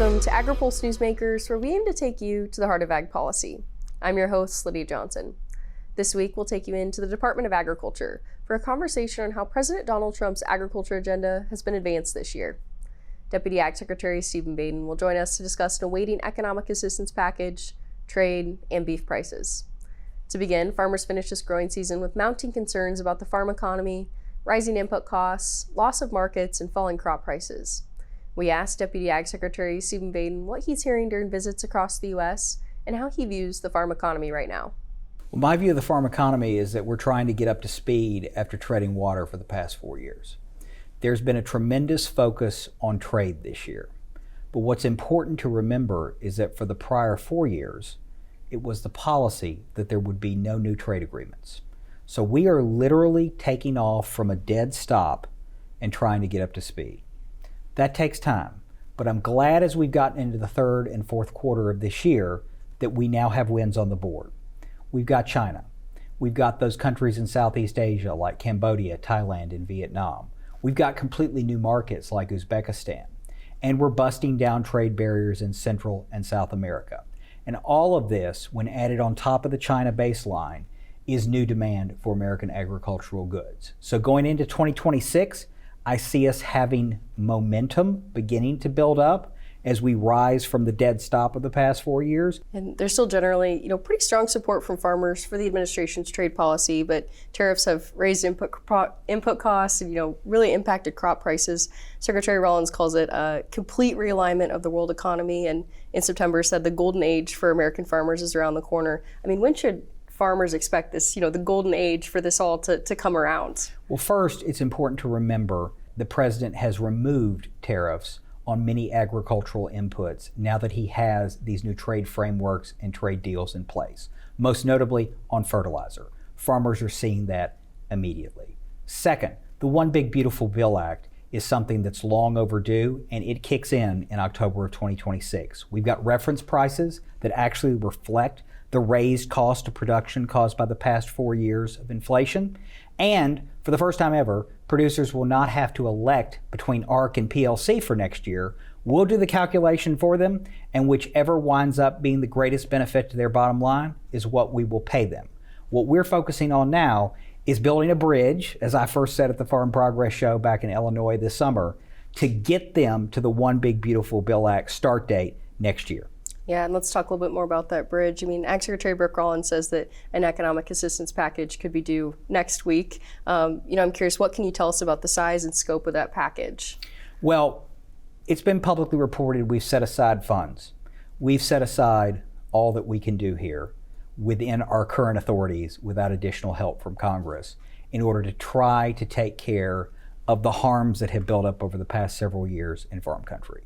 Welcome to Agri-Pulse Newsmakers, where we aim to take you to the heart of ag policy. I'm your host, Lydia Johnson. This week, we'll take you into the Department of Agriculture for a conversation on how President Donald Trump's agriculture agenda has been advanced this year. Deputy Ag Secretary Stephen Vaden will join us to discuss an awaiting economic assistance package, trade, and beef prices. To begin, farmers finished this growing season with mounting concerns about the farm economy, rising input costs, loss of markets, and falling crop prices. We asked Deputy Ag Secretary Stephen Vaden what he's hearing during visits across the U.S. and how he views the farm economy right now. Well, my view of the farm economy is that we're trying to get up to speed after treading water for the past 4 years. There's been a tremendous focus on trade this year. But what's important to remember is that for the prior 4 years, it was the policy that there would be no new trade agreements. So we are literally taking off from a dead stop and trying to get up to speed. That takes time, but I'm glad as we've gotten into the third and fourth quarter of this year that we now have wins on the board. We've got China. We've got those countries in Southeast Asia like Cambodia, Thailand, and Vietnam. We've got completely new markets like Uzbekistan. And we're busting down trade barriers in Central and South America. And all of this, when added on top of the China baseline, is new demand for American agricultural goods. So going into 2026, I see us having momentum beginning to build up as we rise from the dead stop of the past 4 years. And there's still generally, pretty strong support from farmers for the administration's trade policy, but tariffs have raised input costs and, really impacted crop prices. Secretary Rollins calls it a complete realignment of the world economy, and in September said the golden age for American farmers is around the corner. I mean, when should farmers expect this, the golden age for this all to come around? Well, first, it's important to remember the president has removed tariffs on many agricultural inputs now that he has these new trade frameworks and trade deals in place, most notably on fertilizer. Farmers are seeing that immediately. Second, the One Big Beautiful Bill Act is something that's long overdue, and it kicks in October of 2026. We've got reference prices that actually reflect the raised cost of production caused by the past 4 years of inflation. And for the first time ever, producers will not have to elect between ARC and PLC for next year. We'll do the calculation for them, and whichever winds up being the greatest benefit to their bottom line is what we will pay them. What we're focusing on now is building a bridge, as I first said at the Farm Progress Show back in Illinois this summer, to get them to the One Big Beautiful Bill Act start date next year. Yeah, and let's talk a little bit more about that bridge. I mean, Ag Secretary Brooke Rollins says that an economic assistance package could be due next week. I'm curious, what can you tell us about the size and scope of that package? Well, it's been publicly reported we've set aside funds. We've set aside all that we can do here within our current authorities without additional help from Congress in order to try to take care of the harms that have built up over the past several years in farm country.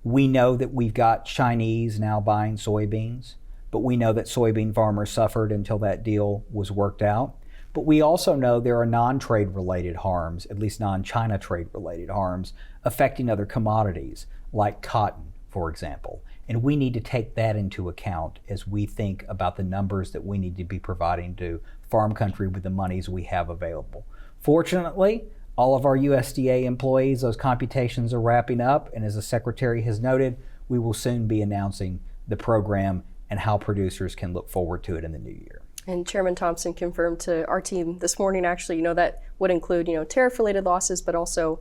We know that we've got Chinese now buying soybeans, but we know that soybean farmers suffered until that deal was worked out. But we also know there are non-trade related harms, at least non-China trade related harms, affecting other commodities like cotton, for example. And we need to take that into account as we think about the numbers that we need to be providing to farm country with the monies we have available. Fortunately, all of our USDA employees, those computations are wrapping up, and as the Secretary has noted, we will soon be announcing the program and how producers can look forward to it in the new year. And Chairman Thompson confirmed to our team this morning, actually, that would include, tariff-related losses, but also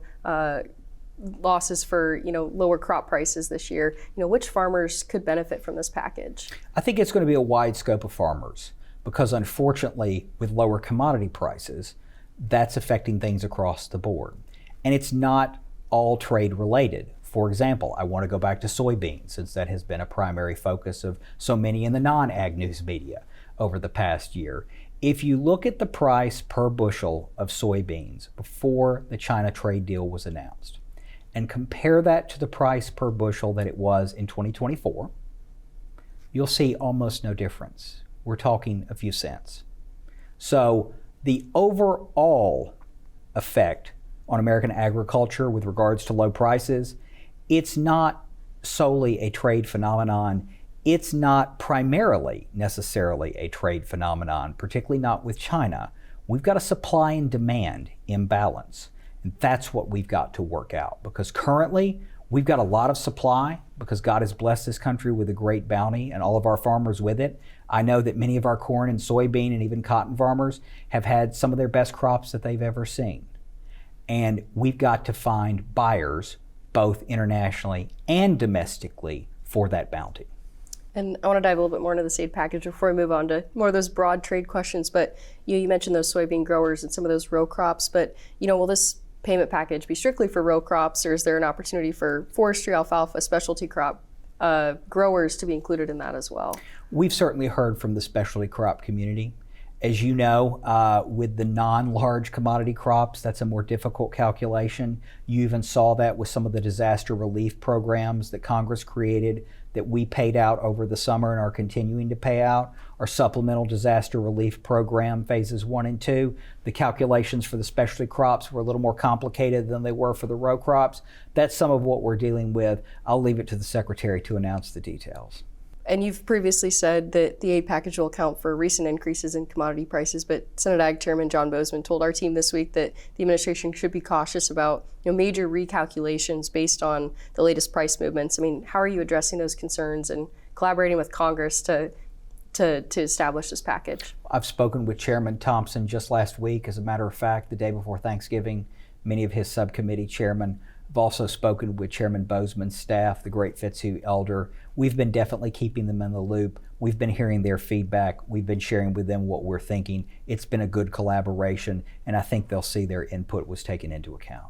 losses for, lower crop prices this year. Which farmers could benefit from this package? I think it's going to be a wide scope of farmers because, unfortunately, with lower commodity prices, that's affecting things across the board. And it's not all trade related. For example, I want to go back to soybeans since that has been a primary focus of so many in the non-ag news media over the past year. If you look at the price per bushel of soybeans before the China trade deal was announced and compare that to the price per bushel that it was in 2024, you'll see almost no difference. We're talking a few cents. So the overall effect on American agriculture with regards to low prices, it's not solely a trade phenomenon. It's not primarily necessarily a trade phenomenon, particularly not with China. We've got a supply and demand imbalance. And that's what we've got to work out because currently We've got a lot of supply because God has blessed this country with a great bounty and all of our farmers with it. I know that many of our corn and soybean and even cotton farmers have had some of their best crops that they've ever seen. And we've got to find buyers, both internationally and domestically, for that bounty. And I want to dive a little bit more into this aid package before we move on to more of those broad trade questions. But you mentioned those soybean growers and some of those row crops. But will this payment package be strictly for row crops, or is there an opportunity for forestry, alfalfa, specialty crop growers to be included in that as well? We've certainly heard from the specialty crop community. As you know, with the non-large commodity crops, that's a more difficult calculation. You even saw that with some of the disaster relief programs that Congress created that we paid out over the summer and are continuing to pay out. Our supplemental disaster relief program, phases 1 and 2. The calculations for the specialty crops were a little more complicated than they were for the row crops. That's some of what we're dealing with. I'll leave it to the Secretary to announce the details. And you've previously said that the aid package will account for recent increases in commodity prices, but Senate Ag Chairman John Boozman told our team this week that the administration should be cautious about major recalculations based on the latest price movements. I mean, how are you addressing those concerns and collaborating with Congress to establish this package? I've spoken with Chairman Thompson just last week. As a matter of fact, the day before Thanksgiving, many of his subcommittee chairmen. I've also spoken with Chairman Boozman's staff, the great Fitzhugh Elder. We've been definitely keeping them in the loop. We've been hearing their feedback. We've been sharing with them what we're thinking. It's been a good collaboration, and I think they'll see their input was taken into account.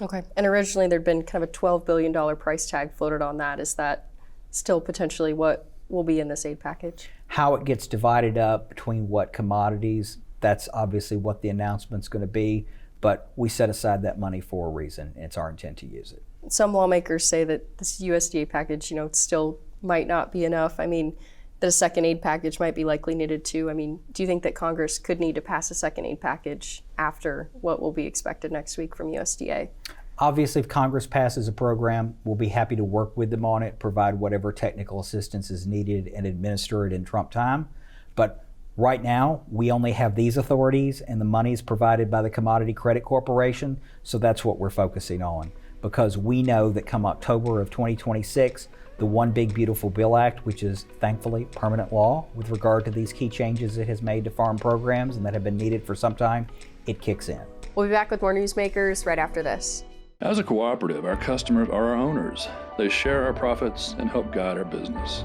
Okay. And originally there'd been kind of a $12 billion price tag floated on that. Is that still potentially what will be in this aid package? How it gets divided up between what commodities, that's obviously what the announcement's going to be. But we set aside that money for a reason, and it's our intent to use it. Some lawmakers say that this USDA package, still might not be enough. I mean, that a second aid package might be likely needed too. I mean, do you think that Congress could need to pass a second aid package after what will be expected next week from USDA? Obviously, if Congress passes a program, we'll be happy to work with them on it, provide whatever technical assistance is needed, and administer it in Trump time. But right now, we only have these authorities, and the money is provided by the Commodity Credit Corporation, so that's what we're focusing on. Because we know that come October of 2026, the One Big Beautiful Bill Act, which is thankfully permanent law with regard to these key changes it has made to farm programs and that have been needed for some time, it kicks in. We'll be back with more Newsmakers right after this. As a cooperative, our customers are our owners. They share our profits and help guide our business.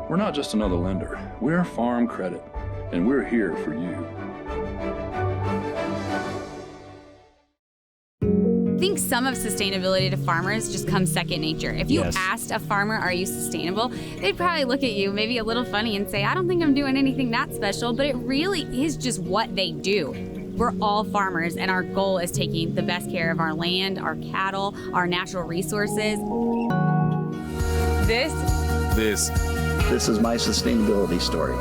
We're not just another lender. We're Farm Credit, and we're here for you. I think some of sustainability to farmers just comes second nature. If you asked a farmer, are you sustainable? They'd probably look at you maybe a little funny and say, I don't think I'm doing anything that special, but it really is just what they do. We're all farmers, and our goal is taking the best care of our land, our cattle, our natural resources. This is my sustainability story.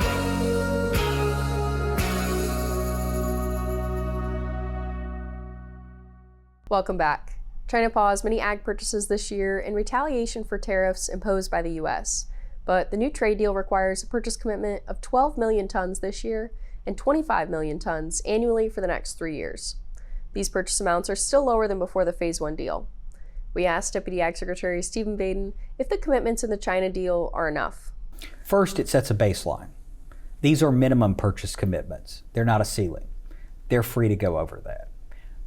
Welcome back. China paused many ag purchases this year in retaliation for tariffs imposed by the U.S. But the new trade deal requires a purchase commitment of 12 million tons this year and 25 million tons annually for the next 3 years. These purchase amounts are still lower than before the Phase 1 deal. We asked Deputy Ag Secretary Stephen Vaden if the commitments in the China deal are enough. First, it sets a baseline. These are minimum purchase commitments. They're not a ceiling. They're free to go over that.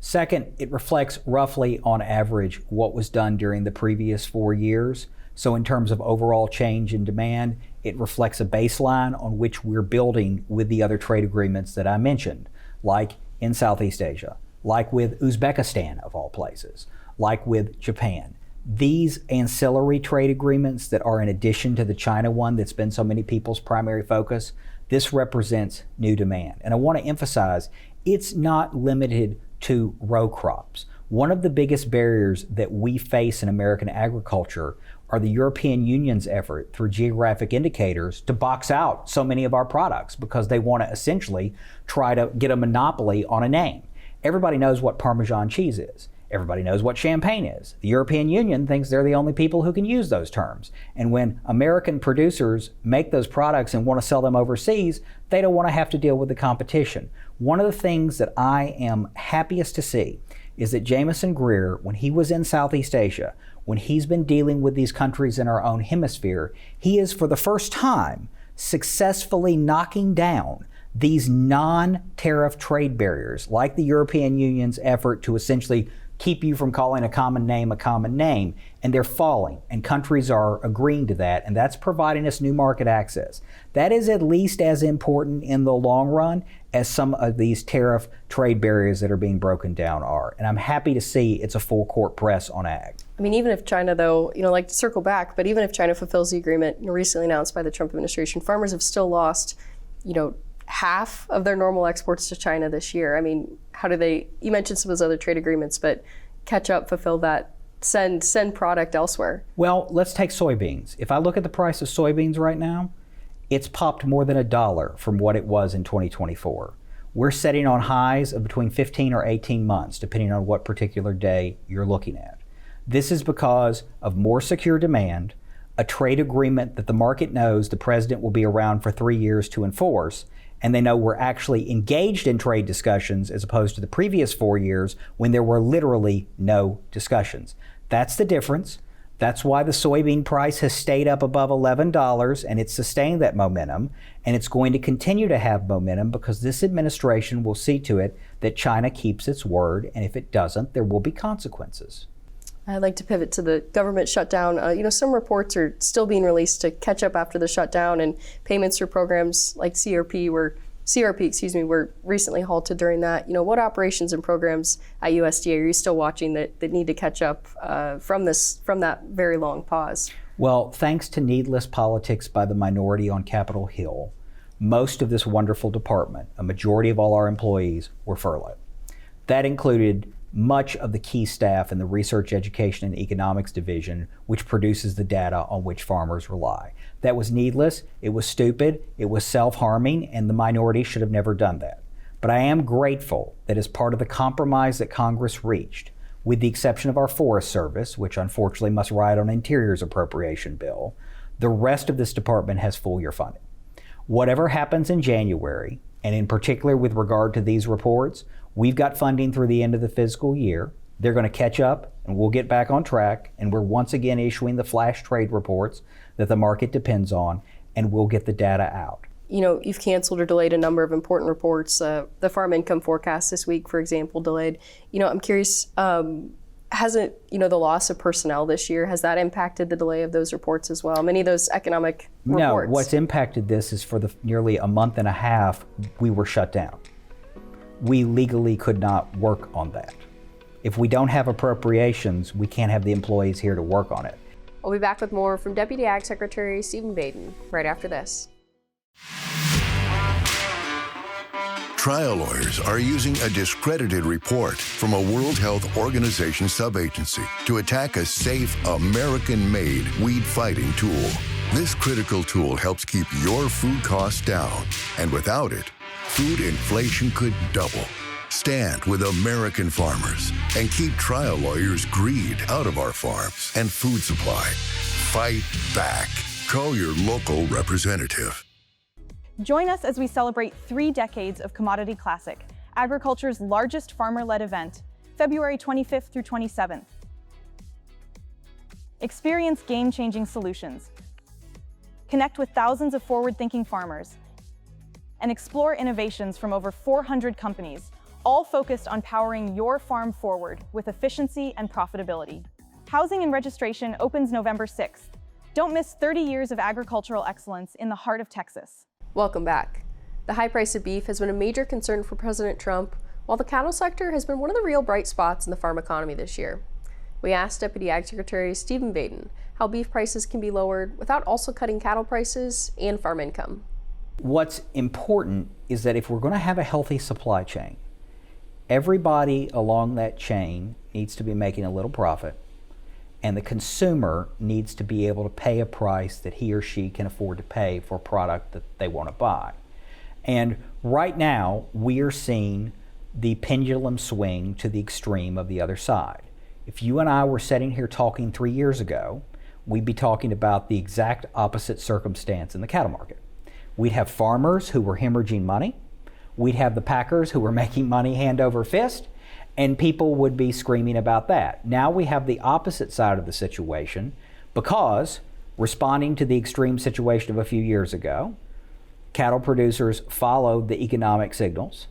Second, it reflects roughly on average what was done during the previous 4 years. So in terms of overall change in demand, it reflects a baseline on which we're building with the other trade agreements that I mentioned, like in Southeast Asia, like with Uzbekistan of all places, like with Japan. These ancillary trade agreements that are in addition to the China one that's been so many people's primary focus, this represents new demand. And I want to emphasize, it's not limited to row crops. One of the biggest barriers that we face in American agriculture are the European Union's effort through geographic indicators to box out so many of our products because they want to essentially try to get a monopoly on a name. Everybody knows what Parmesan cheese is. Everybody knows what champagne is. The European Union thinks they're the only people who can use those terms. And when American producers make those products and want to sell them overseas, they don't want to have to deal with the competition. One of the things that I am happiest to see is that Jameson Greer, when he was in Southeast Asia, when he's been dealing with these countries in our own hemisphere, he is for the first time successfully knocking down these non-tariff trade barriers, like the European Union's effort to essentially keep you from calling a common name, and they're falling, and countries are agreeing to that, and that's providing us new market access. That is at least as important in the long run as some of these tariff trade barriers that are being broken down are. And I'm happy to see it's a full court press on ag. I mean, even if China, though, like to circle back, but even if China fulfills the agreement recently announced by the Trump administration, farmers have still lost, half of their normal exports to China this year. I mean, how do they, you mentioned some of those other trade agreements, but catch up, fulfill that, send product elsewhere? Well, let's take soybeans. If I look at the price of soybeans right now, it's popped more than $1 from what it was in 2024. We're setting on highs of between 15 or 18 months, depending on what particular day you're looking at. This is because of more secure demand, a trade agreement that the market knows the president will be around for 3 years to enforce, and they know we're actually engaged in trade discussions as opposed to the previous 4 years when there were literally no discussions. That's the difference. That's why the soybean price has stayed up above $11, and it's sustained that momentum, and it's going to continue to have momentum because this administration will see to it that China keeps its word, and if it doesn't, there will be consequences. I'd like to pivot to the government shutdown. Some reports are still being released to catch up after the shutdown, and payments for programs like CRP were recently halted during that. What operations and programs at USDA are you still watching that need to catch up from that very long pause? Well, thanks to needless politics by the minority on Capitol Hill, most of this wonderful department, a majority of all our employees, were furloughed. That included much of the key staff in the Research, Education, and Economics Division, which produces the data on which farmers rely. That was needless, it was stupid, it was self-harming, and the minority should have never done that. But I am grateful that as part of the compromise that Congress reached, with the exception of our Forest Service, which unfortunately must ride on Interior's appropriation bill, the rest of this department has full year funding. Whatever happens in January, and in particular with regard to these reports, we've got funding through the end of the fiscal year. They're going to catch up and we'll get back on track, and we're once again issuing the flash trade reports that the market depends on, and we'll get the data out. You've canceled or delayed a number of important reports. The farm income forecast this week, for example, delayed. I'm curious, hasn't, the loss of personnel this year, has that impacted the delay of those reports as well? Many of those economic reports. No, what's impacted this is for the nearly a month and a half, we were shut down. We legally could not work on that. If we don't have appropriations, we can't have the employees here to work on it. We'll be back with more from Deputy Ag Secretary Stephen Vaden right after this. Trial lawyers are using a discredited report from a World Health Organization subagency to attack a safe, American-made weed-fighting tool. This critical tool helps keep your food costs down, and without it, food inflation could double. Stand with American farmers and keep trial lawyers' greed out of our farms and food supply. Fight back. Call your local representative. Join us as we celebrate 3 decades of Commodity Classic, agriculture's largest farmer-led event, February 25th through 27th. Experience game-changing solutions. Connect with thousands of forward-thinking farmers and explore innovations from over 400 companies, all focused on powering your farm forward with efficiency and profitability. Housing and registration opens November 6th. Don't miss 30 years of agricultural excellence in the heart of Texas. Welcome back. The high price of beef has been a major concern for President Trump, while the cattle sector has been one of the real bright spots in the farm economy this year. We asked Deputy Ag Secretary Stephen Vaden how beef prices can be lowered without also cutting cattle prices and farm income. What's important is that if we're going to have a healthy supply chain, everybody along that chain needs to be making a little profit, and the consumer needs to be able to pay a price that he or she can afford to pay for a product that they want to buy. And right now, we are seeing the pendulum swing to the extreme of the other side. If you and I were sitting here talking 3 years ago, we'd be talking about the exact opposite circumstance in the cattle market. We'd have farmers who were hemorrhaging money. We'd have the packers who were making money hand over fist, and people would be screaming about that. Now we have the opposite side of the situation because, responding to the extreme situation of a few years ago, cattle producers followed the economic signals.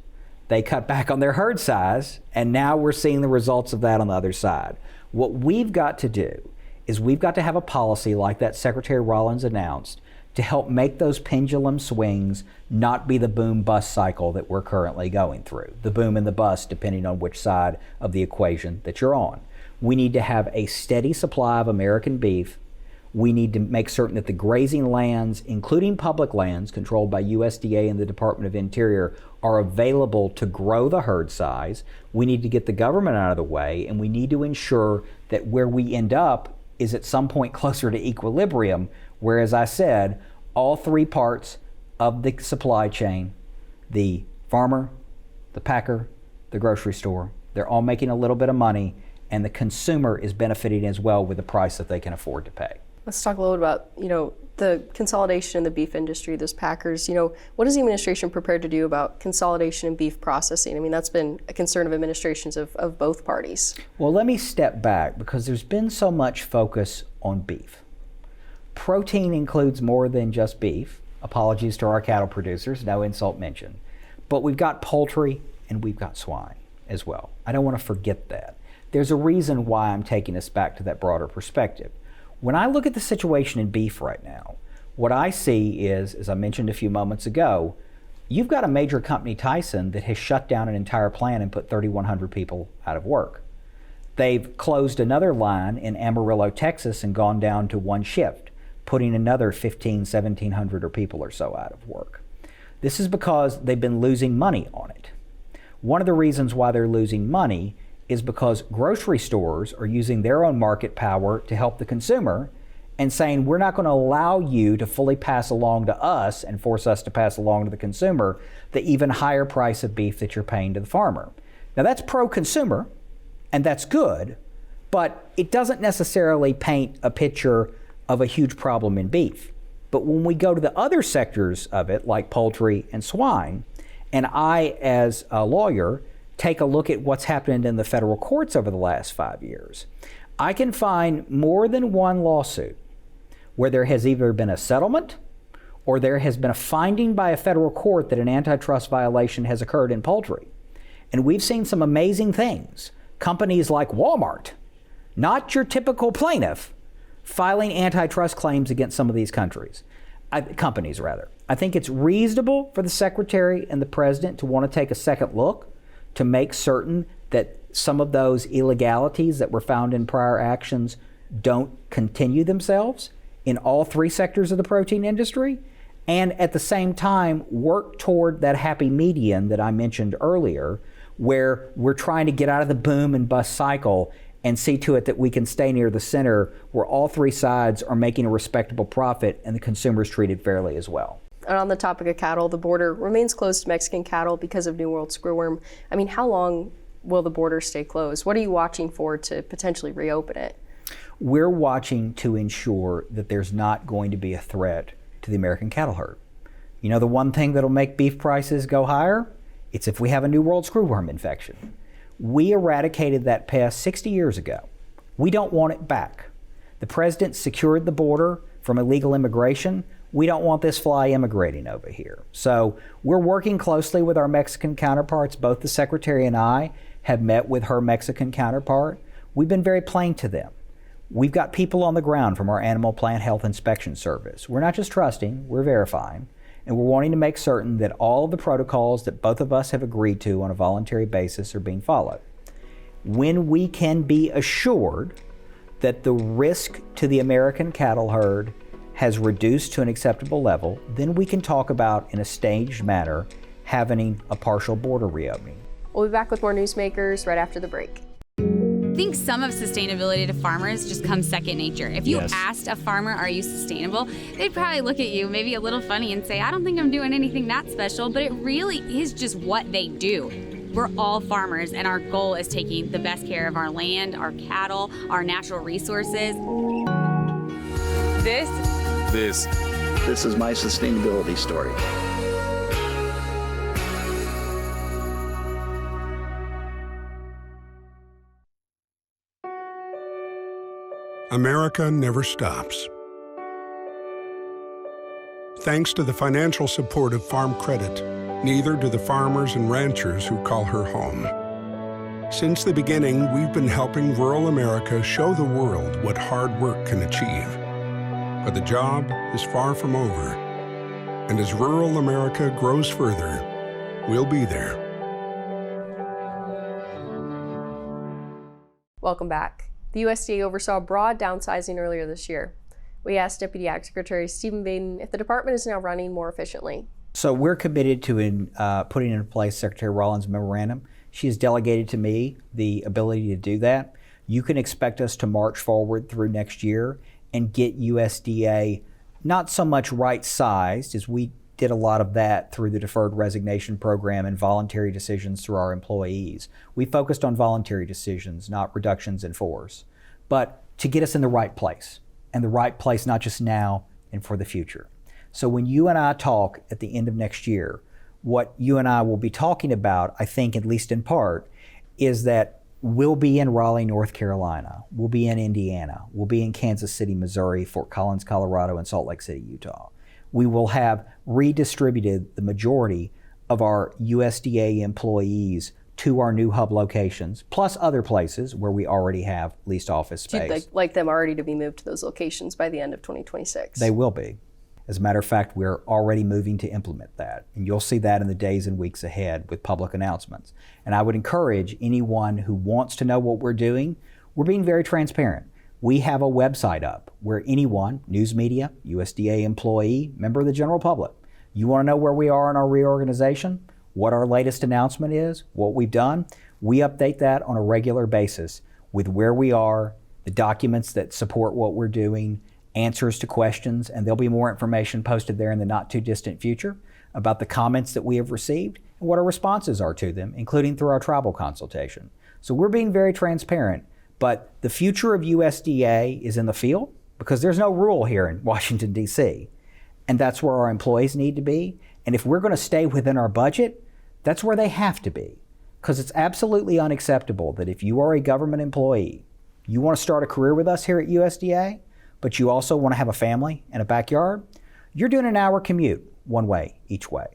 They cut back on their herd size, and now we're seeing the results of that on the other side. What we've got to do is we've got to have a policy like that Secretary Rollins announced to help make those pendulum swings not be the boom-bust cycle that we're currently going through, the boom and the bust depending on which side of the equation that you're on. We need to have a steady supply of American beef. We need to make certain that the grazing lands, including public lands controlled by USDA and the Department of Interior, are available to grow the herd size. We need to get the government out of the way, and we need to ensure that where we end up is at some point closer to equilibrium, where, as I said, all three parts of the supply chain, the farmer, the packer, the grocery store, they're all making a little bit of money, and the consumer is benefiting as well with the price that they can afford to pay. Let's talk a little about, the consolidation in the beef industry, those packers. What is the administration prepared to do about consolidation in beef processing? I mean, that's been a concern of administrations of both parties. Well, let me step back because there's been so much focus on beef. Protein includes more than just beef. Apologies to our cattle producers, no insult mentioned. But we've got poultry and we've got swine as well. I don't want to forget that. There's a reason why I'm taking us back to that broader perspective. When I look at the situation in beef right now, what I see is, as I mentioned a few moments ago, you've got a major company, Tyson, that has shut down an entire plant and put 3,100 people out of work. They've closed another line in Amarillo, Texas, and gone down to one shift, putting another 1,700 people or so out of work. This is because they've been losing money on it. One of the reasons why they're losing money is because grocery stores are using their own market power to help the consumer and saying, we're not going to allow you to fully pass along to us and force us to pass along to the consumer the even higher price of beef that you're paying to the farmer. Now that's pro-consumer, and that's good, but it doesn't necessarily paint a picture of a huge problem in beef. But when we go to the other sectors of it, like poultry and swine, and I, as a lawyer, take a look at what's happened in the federal courts over the last 5 years, I can find more than one lawsuit where there has either been a settlement or there has been a finding by a federal court that an antitrust violation has occurred in poultry. And we've seen some amazing things. Companies like Walmart, not your typical plaintiff, filing antitrust claims against some of these companies. I think it's reasonable for the Secretary and the President to want to take a second look to make certain that some of those illegalities that were found in prior actions don't continue themselves in all three sectors of the protein industry, and at the same time work toward that happy median that I mentioned earlier, where we're trying to get out of the boom and bust cycle and see to it that we can stay near the center where all three sides are making a respectable profit and the consumer is treated fairly as well. And on the topic of cattle, the border remains closed to Mexican cattle because of New World screwworm. I mean, how long will the border stay closed? What are you watching for to potentially reopen it? We're watching to ensure that there's not going to be a threat to the American cattle herd. You know, the one thing that'll make beef prices go higher? It's if we have a New World screwworm infection. We eradicated that pest 60 years ago. We don't want it back. The president secured the border from illegal immigration. We don't want this fly immigrating over here. So we're working closely with our Mexican counterparts. Both the Secretary and I have met with her Mexican counterpart. We've been very plain to them. We've got people on the ground from our Animal Plant Health Inspection Service. We're not just trusting, we're verifying. And we're wanting to make certain that all of the protocols that both of us have agreed to on a voluntary basis are being followed. When we can be assured that the risk to the American cattle herd has reduced to an acceptable level, then we can talk about, in a staged manner, having a partial border reopening. We'll be back with more Newsmakers right after the break. I think some of sustainability to farmers just comes second nature. If you asked a farmer, are you sustainable? They'd probably look at you maybe a little funny and say, I don't think I'm doing anything that special, but it really is just what they do. We're all farmers, and our goal is taking the best care of our land, our cattle, our natural resources. This is my sustainability story. America never stops. Thanks to the financial support of Farm Credit, neither do the farmers and ranchers who call her home. Since the beginning, we've been helping rural America show the world what hard work can achieve. But the job is far from over. And as rural America grows further, we'll be there. Welcome back. The USDA oversaw broad downsizing earlier this year. We asked Deputy Ag Secretary Stephen Vaden if the department is now running more efficiently. So we're committed to putting into place Secretary Rollins' memorandum. She has delegated to me the ability to do that. You can expect us to march forward through next year and get USDA not so much right-sized, as we did a lot of that through the deferred resignation program and voluntary decisions through our employees. We focused on voluntary decisions, not reductions in force, but to get us in the right place, and the right place not just now and for the future. So when you and I talk at the end of next year, what you and I will be talking about, I think at least in part, is that we'll be in Raleigh, North Carolina, we'll be in Indiana, we'll be in Kansas City, Missouri, Fort Collins, Colorado, and Salt Lake City, Utah. We will have redistributed the majority of our USDA employees to our new hub locations, plus other places where we already have leased office space. You'd like them already to be moved to those locations by the end of 2026? They will be. As a matter of fact, we're already moving to implement that. And you'll see that in the days and weeks ahead with public announcements. And I would encourage anyone who wants to know what we're doing, we're being very transparent. We have a website up where anyone, news media, USDA employee, member of the general public, you want to know where we are in our reorganization, what our latest announcement is, what we've done, we update that on a regular basis with where we are, the documents that support what we're doing, answers to questions, and there'll be more information posted there in the not too distant future about the comments that we have received and what our responses are to them, including through our tribal consultation. So we're being very transparent, but the future of USDA is in the field because there's no rule here in Washington, D.C., and that's where our employees need to be. And if we're going to stay within our budget, that's where they have to be, because it's absolutely unacceptable that if you are a government employee, you want to start a career with us here at USDA, but you also want to have a family and a backyard, you're doing an hour commute one way, each way.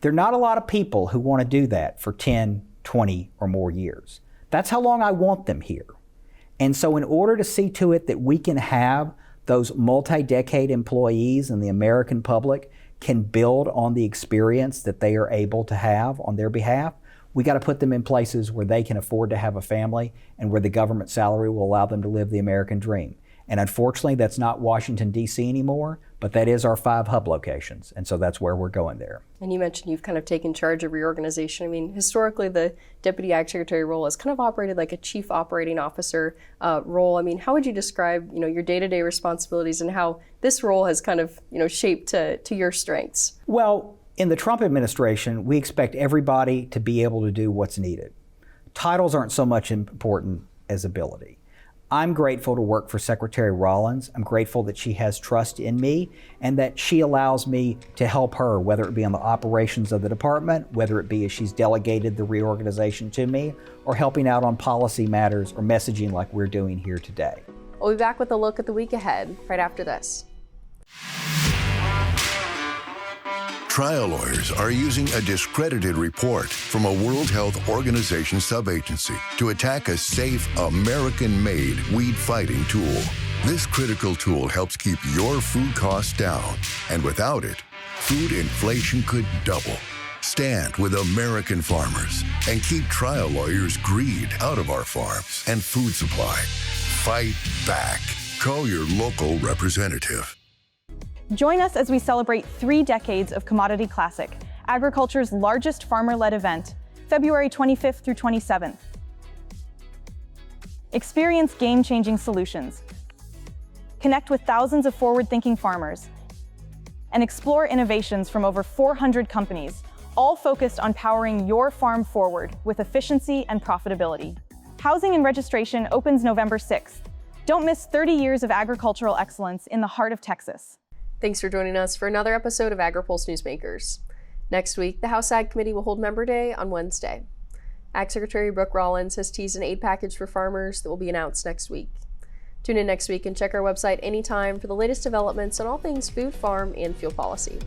There are not a lot of people who want to do that for 10, 20 or more years. That's how long I want them here. And so in order to see to it that we can have those multi-decade employees and the American public can build on the experience that they are able to have on their behalf, we got to put them in places where they can afford to have a family and where the government salary will allow them to live the American dream. And unfortunately, that's not Washington, D.C. anymore, but that is our 5 hub locations. And so that's where we're going there. And you mentioned you've kind of taken charge of reorganization. I mean, historically, the Deputy Ag Secretary role has kind of operated like a Chief Operating Officer role. I mean, how would you describe, your day-to-day responsibilities and how this role has kind of, shaped to your strengths? Well, in the Trump administration, we expect everybody to be able to do what's needed. Titles aren't so much important as ability. I'm grateful to work for Secretary Rollins. I'm grateful that she has trust in me and that she allows me to help her, whether it be on the operations of the department, whether it be as she's delegated the reorganization to me, or helping out on policy matters or messaging like we're doing here today. We'll be back with a look at the week ahead right after this. Trial lawyers are using a discredited report from a World Health Organization subagency to attack a safe, American-made weed-fighting tool. This critical tool helps keep your food costs down, and without it, food inflation could double. Stand with American farmers and keep trial lawyers' greed out of our farms and food supply. Fight back. Call your local representative. Join us as we celebrate 3 decades of Commodity Classic, agriculture's largest farmer-led event, February 25th through 27th. Experience game-changing solutions, connect with thousands of forward-thinking farmers, and explore innovations from over 400 companies, all focused on powering your farm forward with efficiency and profitability. Housing and registration opens November 6th. Don't miss 30 years of agricultural excellence in the heart of Texas. Thanks for joining us for another episode of Agri-Pulse Newsmakers. Next week, the House Ag Committee will hold Member Day on Wednesday. Ag Secretary Brooke Rollins has teased an aid package for farmers that will be announced next week. Tune in next week and check our website anytime for the latest developments on all things food, farm, and fuel policy.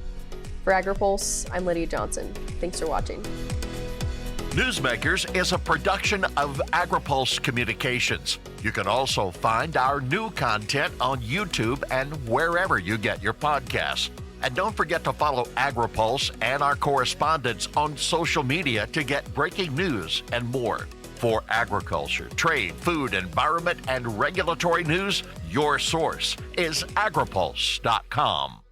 For Agri-Pulse, I'm Lydia Johnson. Thanks for watching. Newsmakers is a production of Agri-Pulse Communications. You can also find our new content on YouTube and wherever you get your podcasts. And don't forget to follow Agri-Pulse and our correspondents on social media to get breaking news and more. For agriculture, trade, food, environment, and regulatory news, your source is agripulse.com.